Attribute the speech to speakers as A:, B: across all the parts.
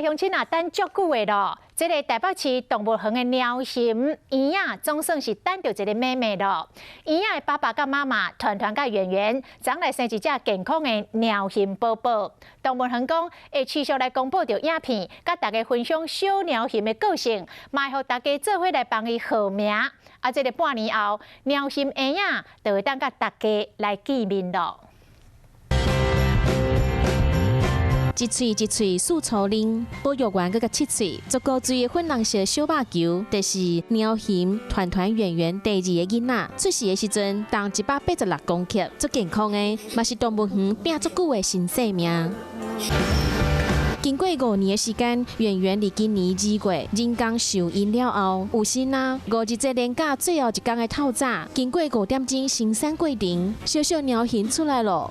A: 乡亲啊，等足久的咯。这个台北市动物园的鸟行园啊，总算是等到一个妹妹咯。园啊的爸爸甲妈妈团团甲圆圆，将来生一只健康的鸟形宝宝。动物园讲会持续来公布着影片，甲大家分享小鸟形的个性，嘛互大家做伙来帮伊号名。啊，这个半年后，鸟形园啊，就会当甲大家来见面咯。
B: 一喙一喙树草林，保育员佮七喙，足够追的粉红色小肉球，就是鸟形团团圆圆第二个囡仔。出世的时阵，重186公克，足健康的，嘛是动物园拼足久的新生命。 经过5年的时间，圆圆伫今年2月人工受孕了后，有心啊，5日节连假最后一天的透早，经过5点钟生产过程，小小鸟形出来了。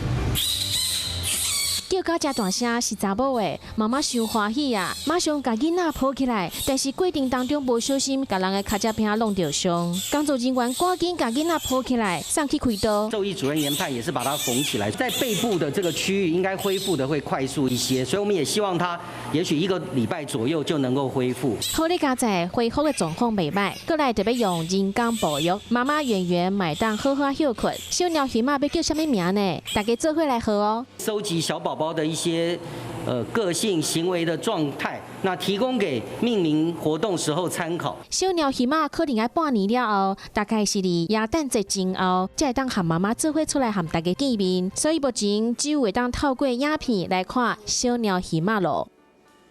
B: 叫到遮大声是查某的，妈妈伤欢喜啊，马上甲囡仔抱起来，但是过程当中无小心，甲人的脚趾片弄着伤。工作人员赶紧甲囡仔抱起来，送去开刀。
C: 兽医主任研判也是把它缝起来，在背部的这个区域应该恢复的会快速一些，所以我们也希望它也许1个礼拜左右就能够恢复。
B: 好在家在恢复的状况袂歹，过来特别用人工保育，妈妈圆圆买当好好休困。小鸟鱼妈要叫什么名呢？大家做伙来喝哦。
C: 收集小宝宝的一些个性行为的状态，那提供给命名活动时候参考。
B: 小鸟鱼妈可能要半年了后，大概是伫元旦节前后，才会当和妈妈做伙出来和大家见面。所以目前只有会当透过影片来看小鸟鱼妈咯。